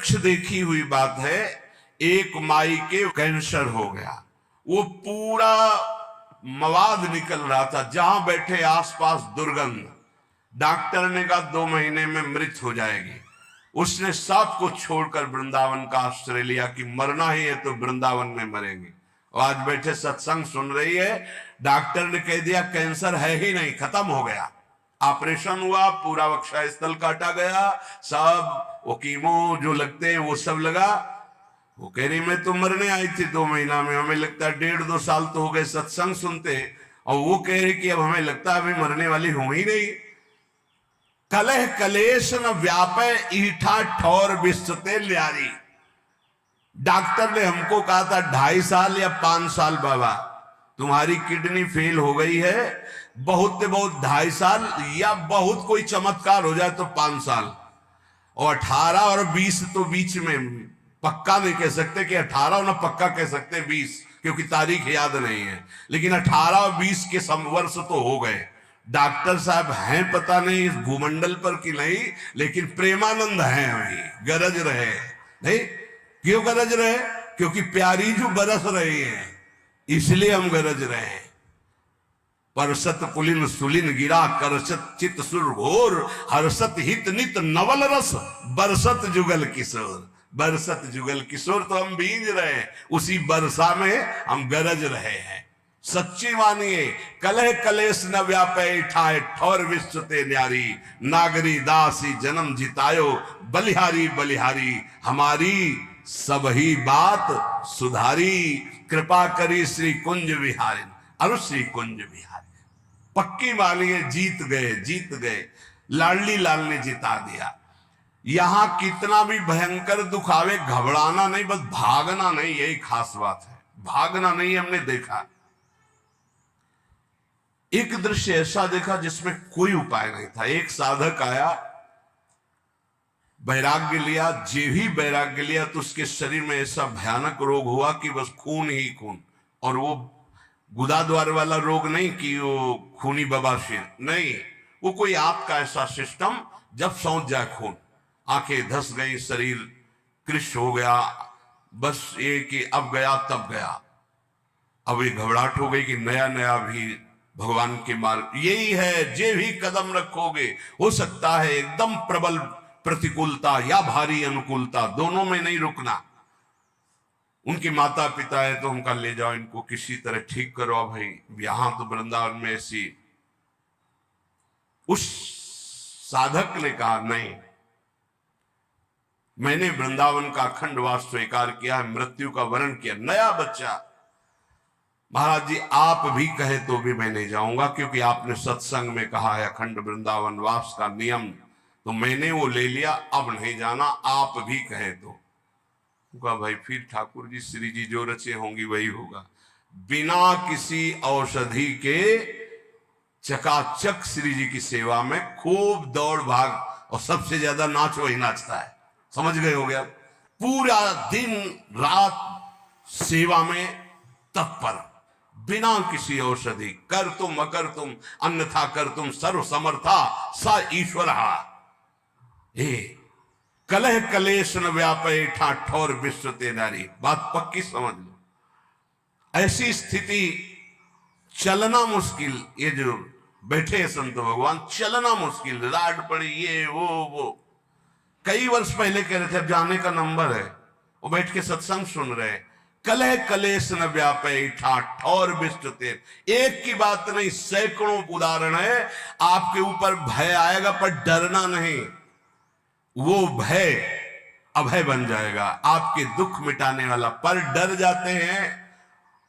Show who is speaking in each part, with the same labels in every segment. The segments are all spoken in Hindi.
Speaker 1: प्रत्यक्ष देखी हुई बात है। एक माई के कैंसर हो गया, वो पूरा मवाद निकल रहा था, जहां बैठे आसपास दुर्गंध। डॉक्टर ने कहा 2 महीने में मृत हो जाएगी। उसने सब कुछ छोड़कर वृंदावन का आश्रय लिया कि मरना ही है तो वृंदावन में मरेंगे। और आज बैठे सत्संग सुन रही है, डॉक्टर ने कह दिया कैंसर है ही नहीं, खत्म हो गया। ऑपरेशन हुआ, पूरा वक्षा स्थल काटा गया, सब वो कीमो जो लगते हैं वो सब लगा। वो कह रही मैं तो मरने आई थी 2 महीना में, हमें लगता है 1.5-2 साल तो हो गए सत्संग सुनते, और वो कह रही कि अब हमें लगता है अभी मरने वाली हूं ही नहीं। कलह कलेश न व्यापे ईठा ठौर विस्तते ल्यारी। डॉक्टर ने हमको कहा था 2.5 साल या 5 साल बाबा तुम्हारी किडनी फेल हो गई है, बहुत 2.5 साल, या बहुत कोई चमत्कार हो जाए तो 5 साल, और 18 और 20 तो बीच में पक्का नहीं कह सकते कि 18 ना पक्का कह सकते 20, क्योंकि तारीख याद नहीं है, लेकिन 18 और 20 के वर्ष तो हो गए। डॉक्टर साहब हैं पता नहीं इस भूमंडल पर कि नहीं, लेकिन प्रेमानंद हैं अभी, गरज रहे नहीं। क्यों गरज रहे? क्योंकि प्यारी जो बरस रही है इसलिए हम गरज रहे हैं। परसत पुलिन सुलिन गिरा करसत चित सुर घोर, हर्षत हित नित नवल रस बरसत जुगल किशोर। बरसत जुगल किशोर तो हम भीज रहे हैं, उसी बरसा में हम गरज रहे हैं। सच्ची मानिए, कलह कलेश न व्यापे ठाए ठौर विश्वते न्यारी, नागरी दासी जन्म जितायो बलिहारी बलिहारी, हमारी सबही बात सुधारी, कृपा करी श्री कुंज विहारी अरु श्री कुंज विहारी। पक्की मानिए, जीत गए जीत गए, लाडली लाल ने जिता दिया। यहां कितना भी भयंकर दुख आवे घबराना नहीं, बस भागना नहीं, यही खास बात है, भागना नहीं। हमने देखा एक दृश्य ऐसा देखा जिसमें कोई उपाय नहीं था। एक साधक आया, वैराग्य लिया, जे ही वैराग्य लिया तो उसके शरीर में ऐसा भयानक रोग हुआ कि बस खून ही खून। और वो गुदाद्वार वाला रोग नहीं कि वो खूनी बवासीर नहीं, वो कोई आपका ऐसा सिस्टम जब सौंध जाए खून, आंखें धस गई, शरीर कृश हो गया, बस ये कि अब गया तब गया। अब ये घबराहट हो गई कि नया नया भी भगवान के मार्ग यही है, जे भी कदम रखोगे हो सकता है एकदम प्रबल प्रतिकूलता या भारी अनुकूलता, दोनों में नहीं रुकना। उनके माता पिता है तो उनका ले जाओ, इनको किसी तरह ठीक करो भाई। यहां तो वृंदावन में ऐसी, उस साधक ने कहा नहीं, मैंने वृंदावन का अखंड वास स्वीकार किया है, मृत्यु का वरण किया। नया बच्चा, महाराज जी आप भी कहे तो भी मैं नहीं जाऊंगा, क्योंकि आपने सत्संग में कहा है अखंड वृंदावन वास का नियम, तो मैंने वो ले लिया, अब नहीं जाना, आप भी कहे तो। कहा भाई फिर ठाकुर जी श्री जी जो रचे होंगी वही होगा। बिना किसी औषधि के चकाचक श्री जी की सेवा में खूब दौड़ भाग, और सबसे ज्यादा नाच वही नाचता है, समझ गए हो गया। पूरा दिन रात सेवा में तत्पर, बिना किसी औषधि, कर तुम अकर तुम अन्यथा कर तुम सर्व समर्था सा ईश्वर। कलह कलेश न व्यापे ठाठौर विश्वते नारी, बात पक्की समझ लो। ऐसी स्थिति, चलना मुश्किल, ये जो बैठे संत भगवान, चलना मुश्किल, राड पड़ी, ये वो कई वर्ष पहले कह रहे थे, अब जाने का नंबर है, वो बैठ के सत्संग सुन रहे। कलह कलेश न व्यापे ठाठौर विश्वते, एक की बात नहीं, सैकड़ों उदाहरण है। आपके ऊपर भय आएगा पर डरना नहीं, वो भय अभय बन जाएगा, आपके दुख मिटाने वाला। पर डर जाते हैं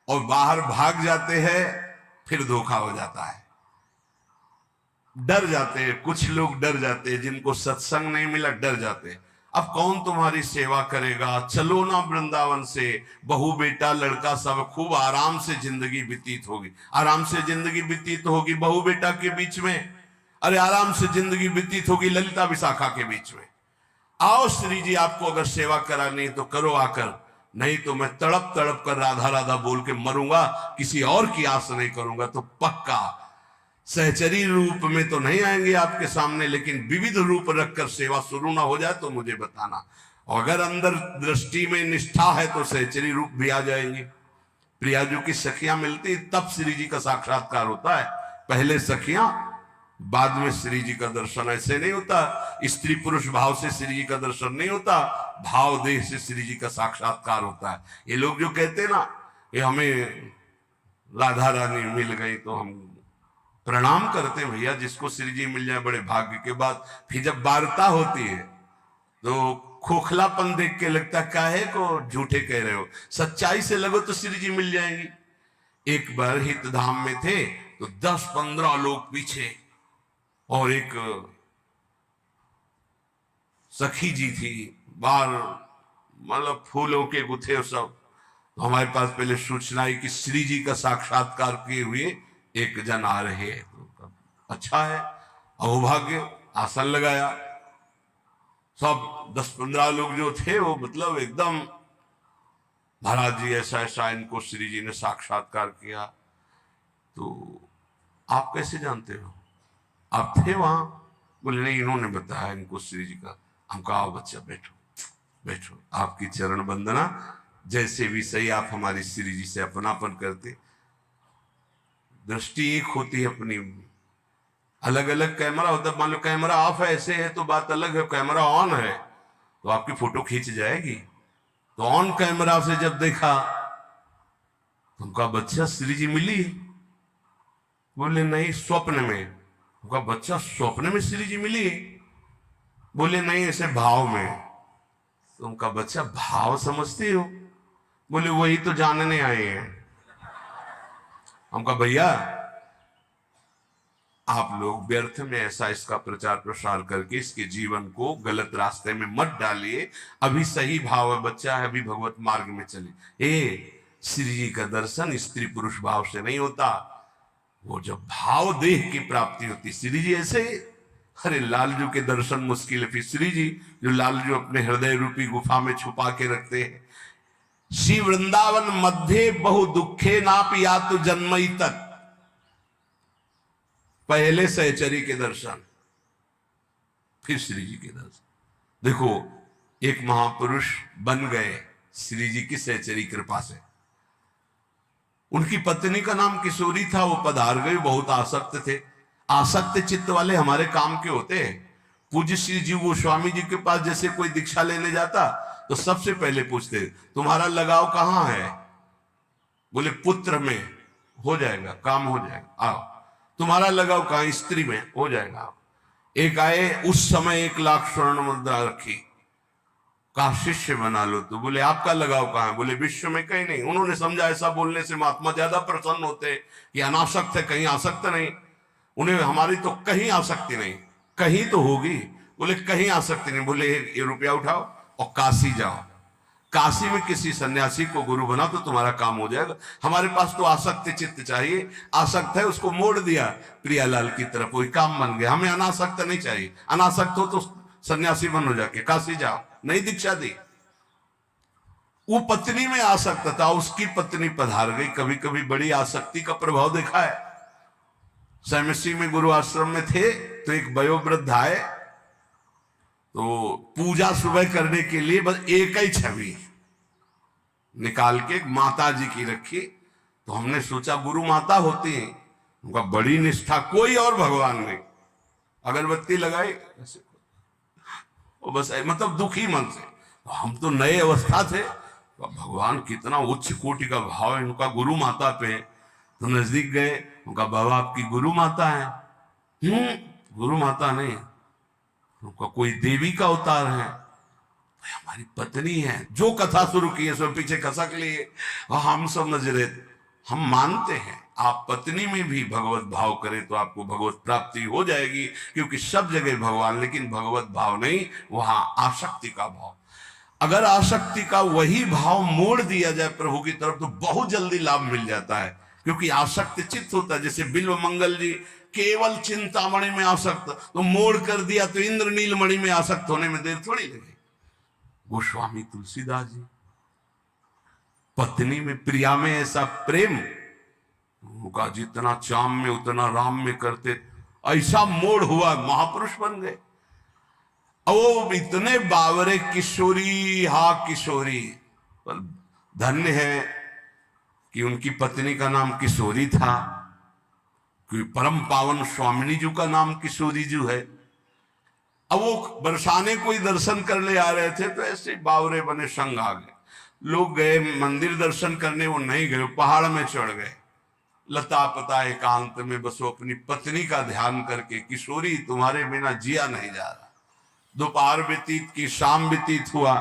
Speaker 1: और बाहर भाग जाते हैं, फिर धोखा हो जाता है। डर जाते हैं, कुछ लोग डर जाते हैं, जिनको सत्संग नहीं मिला डर जाते हैं। अब कौन तुम्हारी सेवा करेगा? चलो ना वृंदावन से, बहू बेटा लड़का सब, खूब आराम से जिंदगी व्यतीत होगी। आराम से जिंदगी व्यतीत होगी बहू बेटा के बीच में, अरे आराम से जिंदगी व्यतीत होगी ललिता विशाखा के बीच में। आओ श्री जी, आपको अगर सेवा करानी तो करो आकर, नहीं तो मैं तड़प तड़प कर राधा राधा बोल के मरूंगा, किसी और की आस नहीं करूंगा। तो पक्का सहचरी रूप में तो नहीं आएंगे आपके सामने, लेकिन विविध रूप रखकर सेवा शुरू ना हो जाए तो मुझे बताना। और अगर अंदर दृष्टि में निष्ठा है तो सहचरी रूप भी आ जाएंगे। प्रियाजू की सखियां मिलती तब श्री जी का साक्षात्कार होता है। पहले सखियां, बाद में श्री जी का दर्शन। ऐसे नहीं होता, स्त्री पुरुष भाव से श्री जी का दर्शन नहीं होता, भाव देह से श्री जी का साक्षात्कार होता है। ये लोग जो कहते हैं ना कि हमें राधा रानी मिल गई तो हम प्रणाम करते हैं, भैया जिसको श्री जी मिल जाए बड़े भाग्य के बाद। फिर जब वार्ता होती है तो खोखलापन देख के लगता काहे को झूठे कह रहे हो, सच्चाई से लगो तो श्री जी मिल जाएंगी। एक बार हित धाम में थे तो 10-15 लोग पीछे, और एक सखी जी थी, बार मतलब फूलों के गुथे सब। तो हमारे पास पहले सूचना आई कि श्री जी का साक्षात्कार किए हुए एक जन आ रहे हैं। तो अच्छा है, अहोभाग्य। आसन लगाया, सब 10-15 लोग जो थे वो मतलब एकदम, महाराज जी ऐसा ऐसा इनको श्री जी ने साक्षात्कार किया। तो आप कैसे जानते हो, आप थे वहां? बोले नहीं, इन्होंने बताया इनको श्री जी का। हम कहा आओ बच्चा बैठो बैठो, आपकी चरण वंदना। जैसे भी सही, आप हमारी श्री जी से अपनापन करते। दृष्टि एक होती है अपनी, अलग अलग कैमरा होता है। मान लो कैमरा ऑफ है ऐसे है तो बात अलग है, कैमरा ऑन है तो आपकी फोटो खींच जाएगी। तो ऑन कैमरा से जब देखा तो उनका बच्चा श्री जी मिली? बोले नहीं, स्वप्न में। उनका बच्चा स्वप्न में श्री जी मिली? बोले नहीं, ऐसे भाव में। तो उनका बच्चा भाव समझते हो? बोले वही तो जानने आए हैं। हमका भैया आप लोग व्यर्थ में ऐसा इसका प्रचार प्रसार करके इसके जीवन को गलत रास्ते में मत डालिए। अभी सही भाव है, बच्चा है, अभी भगवत मार्ग में चले। श्री जी का दर्शन स्त्री पुरुष भाव से नहीं होता, वो जब भाव देह की प्राप्ति होती। श्री जी ऐसे, अरे लालजू के दर्शन मुश्किल है, फिर श्री जी जो लालजू अपने हृदय रूपी गुफा में छुपा के रखते हैं। श्री वृंदावन मध्य बहु दुखे नाप या तो जन्मई तक। पहले सहचरी के दर्शन, फिर श्री जी के दर्शन। देखो, एक महापुरुष बन गए श्री जी की सहचरी कृपा से। उनकी पत्नी का नाम किशोरी था, वो पधार गई, बहुत आसक्त थे। आसक्त चित्त वाले हमारे काम के होते हैं। पूज्य श्री जी गोस्वामी जी के पास जैसे कोई दीक्षा लेने जाता तो सबसे पहले पूछते तुम्हारा लगाव कहाँ है? बोले पुत्र में, हो जाएगा, काम हो जाएगा, आओ। तुम्हारा लगाव कहाँ? स्त्री में, हो जाएगा। एक आए, उस समय 1 लाख स्वर्ण मुद्रा रखी, कहा शिष्य बना लो। तो बोले आपका लगाव कहाँ है? बोले विश्व में कहीं नहीं। उन्होंने समझा ऐसा बोलने से महात्मा ज्यादा प्रसन्न होते कि अनासक्त है, कहीं आसक्त नहीं। उन्हें हमारी तो कहीं आसक्ति नहीं, कहीं तो होगी। बोले कहीं आसक्ति नहीं। बोले ये रुपया उठाओ और काशी जाओ, काशी में किसी सन्यासी को गुरु बना तो तुम्हारा काम हो जाएगा। हमारे पास तो आसक्त चित्त चाहिए, आसक्त है उसको मोड़ दिया प्रियालाल की तरफ, वही काम बन गया। हमें अनासक्त नहीं चाहिए, अनासक्त हो तो सन्यासी बनो, जाके काशी जाओ। नहीं दीक्षा दी। वो पत्नी में आसक्त था, उसकी पत्नी पधार गई। कभी कभी बड़ी आसक्ति का प्रभाव देखा है। सैमसी में गुरु आश्रम में थे तो एक वयोवृद्ध आए, तो पूजा सुबह करने के लिए बस एक ही छवि निकाल के माता जी की रखी। तो हमने सोचा गुरु माता होती है, उनका बड़ी निष्ठा, कोई और भगवान नहीं। अगरबत्ती लगाई ऐसे, वो बस मतलब दुखी मन से। तो हम तो नए अवस्था थे, तो भगवान कितना उच्च कोटि का भाव है इनका गुरु माता पे। तो नजदीक गए, उनका बाबा आपकी गुरु माता है? गुरु माता नहीं, उनका कोई देवी का अवतार है। हमारी पत्नी है। जो कथा शुरू की है सब पीछे खसक लिए, और हम सब नजरे। हम मानते हैं आप पत्नी में भी भगवत भाव करें तो आपको भगवत प्राप्ति हो जाएगी, क्योंकि सब जगह भगवान, लेकिन भगवत भाव नहीं, वहां आसक्ति का भाव। अगर आसक्ति का वही भाव मोड़ दिया जाए प्रभु की तरफ तो बहुत जल्दी लाभ मिल जाता है, क्योंकि आसक्त चित्त होता है। जैसे बिल्व मंगल जी केवल चिंतामणि में आसक्त, तो मोड़ कर दिया तो इंद्र नीलमणि में आसक्त होने में देर थोड़ी लगी। गोस्वामी तुलसीदास जी, पत्नी में, प्रिया में ऐसा प्रेम, उनका जितना चाम में उतना राम में करते, ऐसा मोड़ हुआ, महापुरुष बन गए। वो इतने बावरे, किशोरी हा किशोरी। पर धन्य है कि उनकी पत्नी का नाम किशोरी था, क्योंकि परम पावन स्वामिनी जी का नाम किशोरी जी है। अब वो बरसाने कोई दर्शन करने आ रहे थे तो ऐसे बावरे बने संग आ गए। लोग गए मंदिर दर्शन करने, वो नहीं गए, पहाड़ में चढ़ गए लता पता एकांत में, बस वो अपनी पत्नी का ध्यान करके, किशोरी तुम्हारे बिना जिया नहीं जा रहा। दोपहर व्यतीत की, शाम व्यतीत हुआ,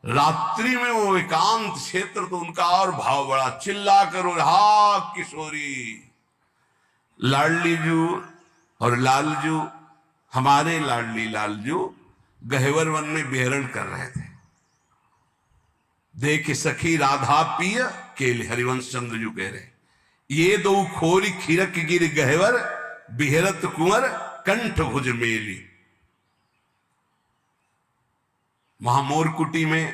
Speaker 1: रात्रि में वो एकांत क्षेत्र, तो उनका और भाव बड़ा, चिल्ला करो हा किशोरी। लाडली जू और लालजू, हमारे लाडली लालजू गहेवर वन में बेहरण कर रहे थे। देख सखी राधा पिय केल, हरिवंश चंद्र जू कह रहे, ये दो खोरी खीरक गिर गहेवर, बिहरत कुंवर कंठ भुज मेली। महामोर कुटी में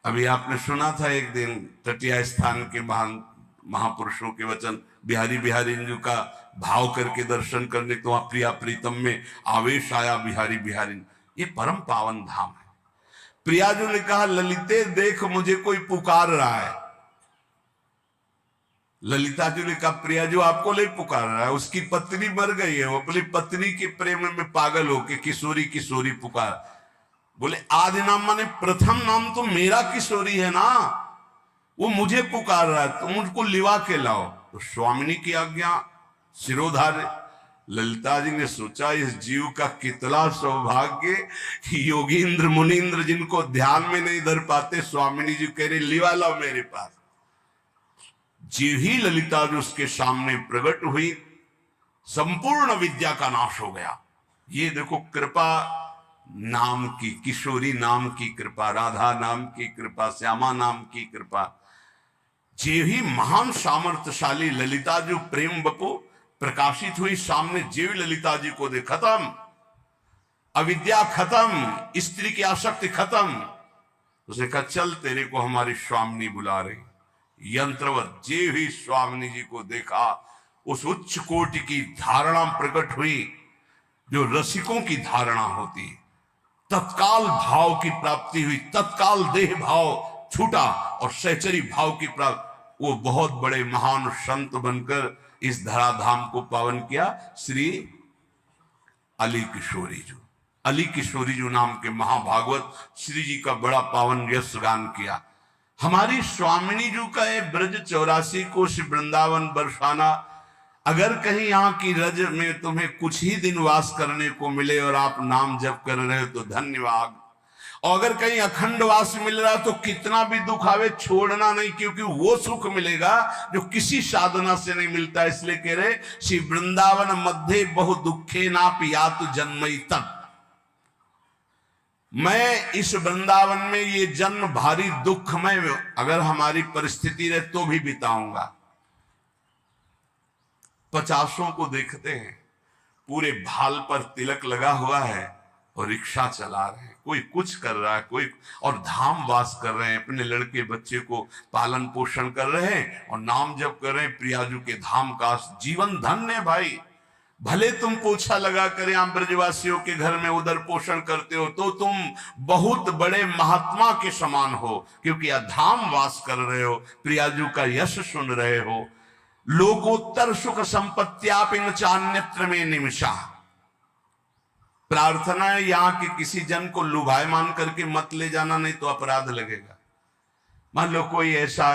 Speaker 1: अभी आपने सुना था एक दिन, तटिया स्थान के महान महापुरुषों के वचन, बिहारी बिहारी जी का भाव करके दर्शन करने, तो वहां प्रिया प्रीतम में आवेश आया बिहारी बिहारी। ये परम पावन धाम है। प्रियाजू ने कहा ललिते देख मुझे कोई पुकार रहा है। ललिता जी ने कहा प्रियाजू आपको ले पुकार रहा है, उसकी पत्नी मर गई है, वो अपनी पत्नी के प्रेम में पागल होके किशोरी किशोरी पुकार। बोले आदि नाम माने प्रथम नाम तो मेरा किशोरी है ना, वो मुझे पुकार रहा है, तुम मुझको लिवा के लाओ। तो स्वामिनी की आज्ञा सिरोधार्य। ललिता जी ने सोचा इस जीव का कितना सौभाग्य, योगींद्र मुनीन्द्र जिनको ध्यान में नहीं धर पाते, स्वामिनी जी कह रहे लिवा लाओ मेरे पास। जीव ही ललिता जी उसके सामने प्रकट हुई, संपूर्ण विद्या का नाश हो गया। ये देखो कृपा नाम की, किशोरी नाम की कृपा, राधा नाम की कृपा, श्यामा नाम की कृपा। जे ही महान सामर्थ्यशाली ललिता जी प्रेम बपो प्रकाशित हुई सामने, जीव ललिता जी को दे खत्म, अविद्या खत्म, स्त्री की आसक्ति खत्म। उसने कहा चल तेरे को हमारी स्वामिनी बुला रही। यंत्रवत जे ही स्वामिनी जी को देखा, उस उच्च कोटि की धारणा प्रकट हुई जो रसिकों की धारणा होती। तत्काल भाव की प्राप्ति हुई, तत्काल देह भाव छूटा और सहचरी भाव की प्राप्ति। वो बहुत बड़े महान संत बनकर इस धराधाम को पावन किया। श्री अली किशोरी जी, अली किशोरी जी नाम के महाभागवत श्री जी का बड़ा पावन यश गान किया। हमारी स्वामिनी जी का ये ब्रज 84 कोश वृंदावन बरसाना, अगर कहीं यहाँ की रज में तुम्हें कुछ ही दिन वास करने को मिले और आप नाम जप कर रहे हो तो धन्यवाद। और अगर कहीं अखंड वास मिल रहा तो कितना भी दुख आवे छोड़ना नहीं, क्योंकि वो सुख मिलेगा जो किसी साधना से नहीं मिलता। इसलिए कह रहे श्री वृंदावन मध्य बहु दुखे ना पियातु जन्मई तक, मैं इस वृंदावन में ये जन्म भारी दुख में अगर हमारी परिस्थिति रहे तो भी बिताऊंगा। 50 को देखते हैं पूरे भाल पर तिलक लगा हुआ है और रिक्शा चला रहे हैं, कोई कुछ कर रहा है, कोई और धाम वास कर रहे हैं, अपने लड़के बच्चे को पालन पोषण कर रहे हैं और नाम जप कर रहे हैं प्रियाजू के धाम का। जीवन धन्य है भाई। भले तुम पोछा लगा कर यहाँ ब्रजवासियों के घर में उधर पोषण करते हो तो तुम बहुत बड़े महात्मा के समान हो, क्योंकि यह धाम वास कर रहे हो, प्रियाजू का यश सुन रहे हो। लोकोत्तर सुख संपत्त्यापिन चान्यत्र में निमिषा। प्रार्थना है यहाँ के किसी जन को लुभायमान करके मत ले जाना, नहीं तो अपराध लगेगा। मान लो कोई ऐसा,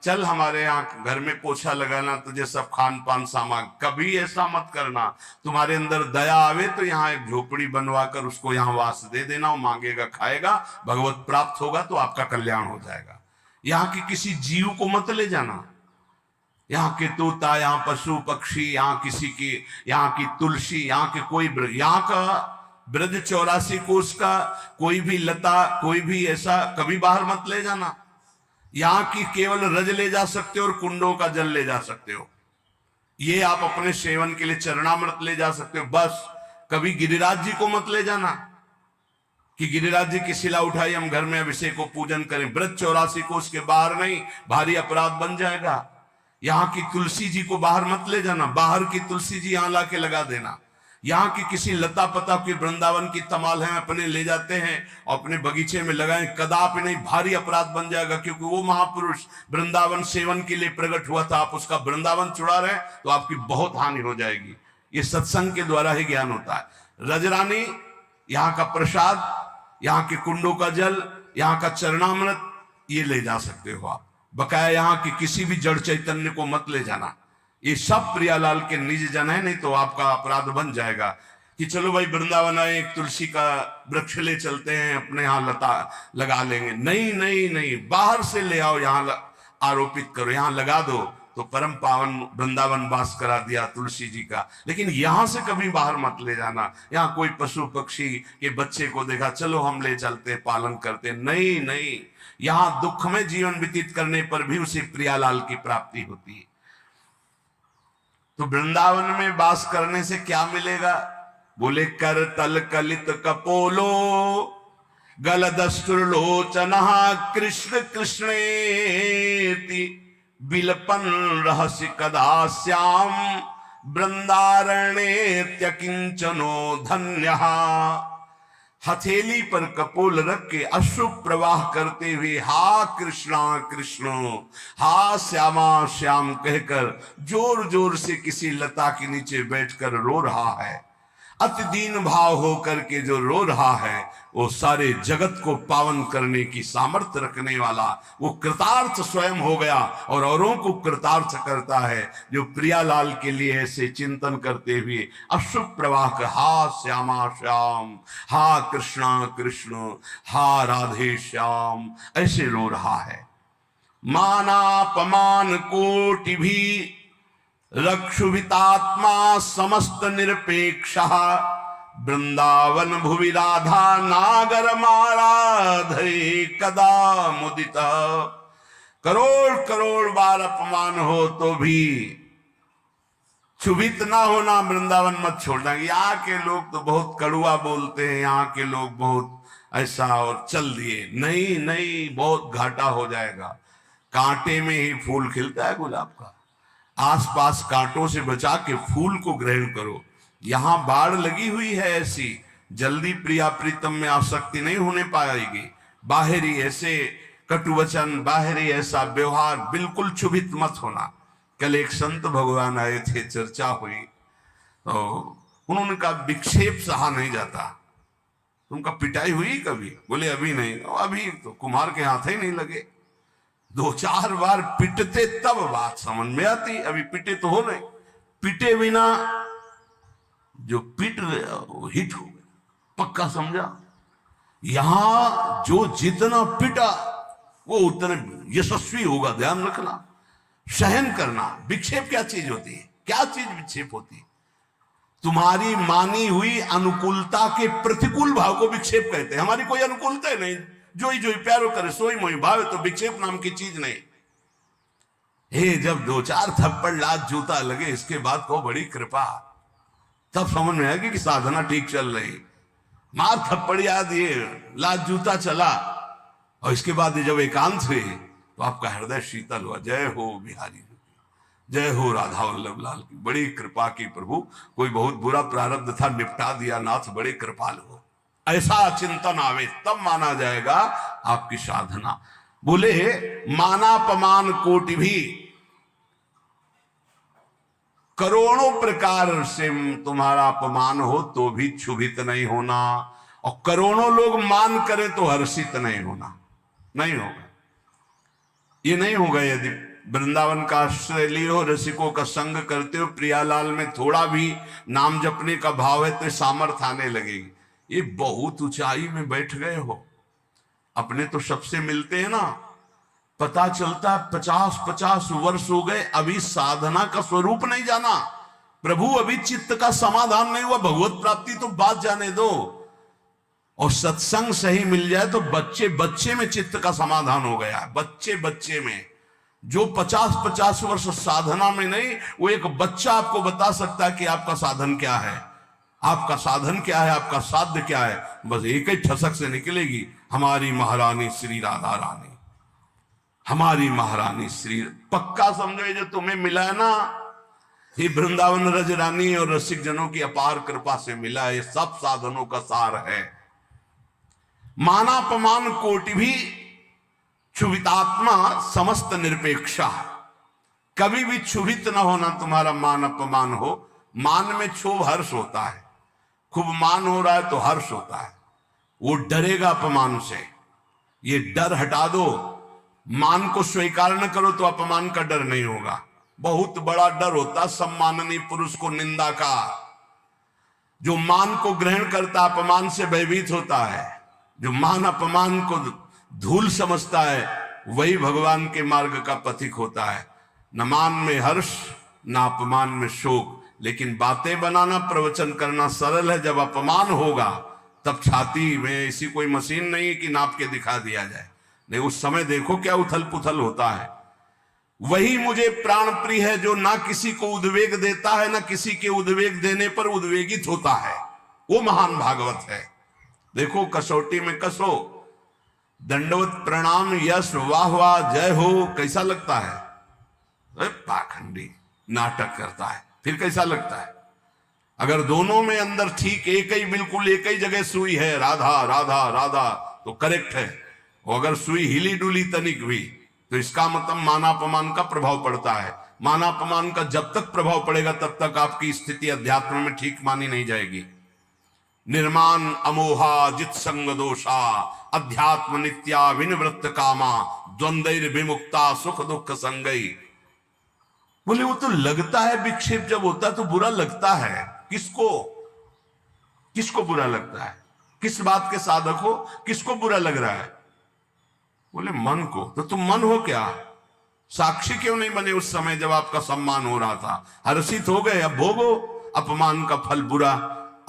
Speaker 1: चल हमारे यहाँ घर में पोछा लगाना, तुझे सब खान पान सामान, कभी ऐसा मत करना। तुम्हारे अंदर दया आवे तो यहाँ एक झोपड़ी बनवा कर उसको यहाँ वास दे देना, वो मांगेगा खाएगा, भगवत प्राप्त होगा तो आपका कल्याण हो जाएगा। यहाँ के किसी जीव को मत ले जाना। यहाँ के तोता, यहाँ पशु पक्षी, यहाँ किसी की, यहाँ की तुलसी, यहाँ के कोई, यहाँ का ब्रज 84 कोष का कोई भी लता, कोई भी ऐसा कभी बाहर मत ले जाना। यहाँ की केवल रज ले जा सकते हो और कुंडों का जल ले जा सकते हो, ये आप अपने सेवन के लिए चरणामृत ले जा सकते हो बस। कभी गिरिराज जी को मत ले जाना कि गिरिराज जी की शिला उठाई हम घर में अभिषेक को पूजन करें। ब्रज 84 कोष के बाहर नहीं, भारी अपराध बन जाएगा। यहाँ की तुलसी जी को बाहर मत ले जाना, बाहर की तुलसी जी यहाँ ला के लगा देना। यहाँ की किसी लता पता की वृंदावन की तमाल है अपने ले जाते हैं और अपने बगीचे में लगाएं, कदापि नहीं, भारी अपराध बन जाएगा, क्योंकि वो महापुरुष वृंदावन सेवन के लिए प्रकट हुआ था, आप उसका वृंदावन चुरा रहे हैं तो आपकी बहुत हानि हो जाएगी। ये सत्संग के द्वारा ही ज्ञान होता है। रजरानी, यहाँ का प्रसाद, यहाँ के कुंडों का जल, यहाँ का चरणामृत, ये ले जा सकते हो आप। बकाया यहाँ की किसी भी जड़ चैतन्य को मत ले जाना। ये सब प्रियालाल के निज जन है, नहीं तो आपका अपराध बन जाएगा कि चलो भाई वृंदावन आए, एक तुलसी का वृक्ष ले चलते हैं, अपने यहाँ लता लगा लेंगे। नहीं नहीं नहीं, बाहर से ले आओ, यहाँ आरोपित करो, यहाँ लगा दो, तो परम पावन वृंदावन वास करा दिया तुलसी जी का। लेकिन यहां से कभी बाहर मत ले जाना। यहाँ कोई पशु पक्षी के बच्चे को देखा, चलो हम ले चलते, पालन करते, नहीं नहीं, यहाँ दुख में जीवन व्यतीत करने पर भी उसे प्रियालाल की प्राप्ति होती है। तो वृंदावन में वास करने से क्या मिलेगा? बोले कर तल कलित कपोलो गलदस्तुर्लोचना कृष्ण कृष्णेति बिलपन रहस्य कदा श्याम वृंदारण्य किंचनो धन्य। हथेली पर कपोल रख के अश्रु प्रवाह करते हुए हा कृष्णा कृष्ण, हा श्यामा श्याम कहकर जोर जोर से किसी लता के नीचे बैठकर रो रहा है। अति दीन भाव होकर के जो रो रहा है वो सारे जगत को पावन करने की सामर्थ्य रखने वाला, वो कृतार्थ स्वयं हो गया और औरों को कृतार्थ करता है, जो प्रियालाल के लिए ऐसे चिंतन करते हुए अश्रु प्रवाह का हा श्यामा श्याम, हा कृष्णा कृष्ण, हा राधे श्याम ऐसे रो रहा है। मानापमान कोटि भी रक्षुभितात्मा समस्त निरपेक्ष वृंदावन भुवि राधा नागर माराधे कदा मुदित। करोड़ करोड़ बार अपमान हो तो भी क्षुभित ना होना, वृंदावन मत छोड़ना। यहाँ के लोग तो बहुत कड़ुआ बोलते हैं, यहाँ के लोग बहुत ऐसा, और चल दिए, नहीं नहीं, बहुत घाटा हो जाएगा। कांटे में ही फूल खिलता है गुलाब का, आसपास कांटों से बचा के फूल को ग्रहण करो। यहां बाढ़ लगी हुई है ऐसी, जल्दी प्रिया प्रीतम में आसक्ति नहीं होने पाएगी। बाहरी ऐसे कटुवचन, बाहरी ऐसा व्यवहार, बिल्कुल क्षुभित मत होना। कल एक संत भगवान आए थे, चर्चा हुई तो उन्होंने कहा विक्षेप सहा नहीं जाता। तुमका पिटाई हुई कभी? बोले अभी नहीं। अभी तो कुमार के हाथ ही नहीं लगे, 2-4 बार पिटते तब बात समझ में आती। अभी पिटे तो हो रहे, पिटे बिना जो पिट गया वो हिट हो गया, पक्का समझा। यहां जो जितना पिटा वो उतना यशस्वी होगा, ध्यान रखना। सहन करना। विक्षेप क्या चीज होती है? क्या चीज विक्षेप होती है? तुम्हारी मानी हुई अनुकूलता के प्रतिकूल भाव को विक्षेप कहते हैं। हमारी कोई अनुकूलता ही नहीं, जो ही प्यारो करे सोई मोई भावे, तो विक्षेप नाम की चीज नहीं। हे जब 2-4 थप्पड़ लात जूता लगे, इसके बाद को बड़ी कृपा, तब समझ में आएगी कि साधना ठीक चल रही। मार थप्पड़ याद, ये लात जूता चला, और इसके बाद जब एकांत हुए तो आपका हृदय शीतल हुआ। जय हो बिहारी, जय हो राधा वल्लभ लाल की, बड़ी कृपा की प्रभु। कोई बहुत बुरा प्रारब्ध था, निपटा दिया नाथ, बड़े कृपाल हो। ऐसा चिंतन आवे तब माना जाएगा आपकी साधना। बोले मानापमान कोटि भी, करोड़ों प्रकार से तुम्हारा अपमान हो तो भी क्षुभित नहीं होना, और करोड़ों लोग मान करें तो हर्षित नहीं होना। नहीं होगा, ये नहीं होगा। यदि वृंदावन का आश्रय लिए हो, रसिकों का संग करते हो, प्रियालाल में थोड़ा भी नाम जपने का भाव है तो सामर्थ्य आने लगेगी। ये बहुत ऊंचाई में बैठ गए हो, अपने तो सबसे मिलते हैं ना, पता चलता है 50-50 वर्ष हो गए, अभी साधना का स्वरूप नहीं जाना। प्रभु अभी चित्त का समाधान नहीं हुआ, भगवत प्राप्ति तो बात जाने दो। और सत्संग सही मिल जाए तो बच्चे बच्चे में चित्त का समाधान हो गया। बच्चे बच्चे में, जो 50-50 वर्ष साधना में नहीं, वो एक बच्चा आपको बता सकता है कि आपका साधन क्या है, आपका साधन क्या है, आपका साध्य क्या है। बस एक ही ठसक से निकलेगी, हमारी महारानी श्री राधा रानी, हमारी महारानी श्री। पक्का समझो, जो तुम्हें मिला है ना, ये वृंदावन रज रानी और रसिक जनों की अपार कृपा से मिला, ये सब साधनों का सार है। मानापमान कोटि भी क्षुभितात्मा समस्त निरपेक्षा। कभी भी क्षुभित न होना तुम्हारा मान अपमान हो। मान में क्षोभ हर्ष होता है, खूब मान हो रहा है तो हर्ष होता है, वो डरेगा अपमान से। ये डर हटा दो, मान को स्वीकार न करो तो अपमान का डर नहीं होगा। बहुत बड़ा डर होता सम्माननीय पुरुष को निंदा का। जो मान को ग्रहण करता अपमान से भयभीत होता है। जो मान अपमान को धूल समझता है वही भगवान के मार्ग का पथिक होता है। न मान में हर्ष न अपमान में शोक। लेकिन बातें बनाना प्रवचन करना सरल है, जब अपमान होगा तब छाती में ऐसी कोई मशीन नहीं है कि नाप के दिखा दिया जाए। नहीं, उस समय देखो क्या उथल पुथल होता है। वही मुझे प्राण प्रिय है जो ना किसी को उद्वेग देता है, ना किसी के उद्वेग देने पर उद्वेगित होता है। वो महान भागवत है। देखो कसौटी में कसो, दंडवत प्रणाम यश वाह वाह जय हो, कैसा लगता है? पाखंडी नाटक करता है, फिर कैसा लगता है? अगर दोनों में अंदर ठीक एक ही बिल्कुल एक ही जगह सुई है, राधा राधा राधा, तो करेक्ट है। और अगर सुई हिली डुली तनिक भी तो इसका मतलब मानापमान का प्रभाव पड़ता है। मानापमान का जब तक प्रभाव पड़ेगा तब तक आपकी स्थिति अध्यात्म में ठीक मानी नहीं जाएगी। निर्माण अमोहा जित संग दोषा अध्यात्म नित्या विनिवृत्त कामा द्वंद्वैर विमुक्ता सुख दुख संगई। बोले वो तो लगता है विक्षेप जब होता है तो बुरा लगता है। किसको? किसको बुरा लगता है? किस बात के साधक हो, किसको बुरा लग रहा है? बोले मन को। तो तुम मन हो क्या? साक्षी क्यों नहीं बने उस समय जब आपका सम्मान हो रहा था? हर्षित हो गए, अब भोगो अपमान का फल बुरा।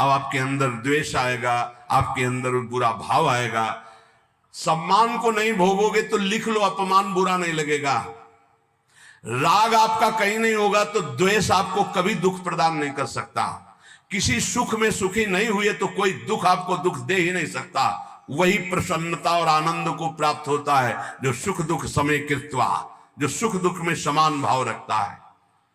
Speaker 1: अब आपके अंदर द्वेष आएगा, आपके अंदर बुरा भाव आएगा। सम्मान को नहीं भोगोगे तो लिख लो, अपमान बुरा नहीं लगेगा। राग आपका कहीं नहीं होगा तो द्वेष आपको कभी दुख प्रदान नहीं कर सकता। किसी सुख में सुखी नहीं हुए तो कोई दुख आपको दुख दे ही नहीं सकता। वही प्रसन्नता और आनंद को प्राप्त होता है जो सुख दुख समय कृत्वा, जो सुख दुख में समान भाव रखता है।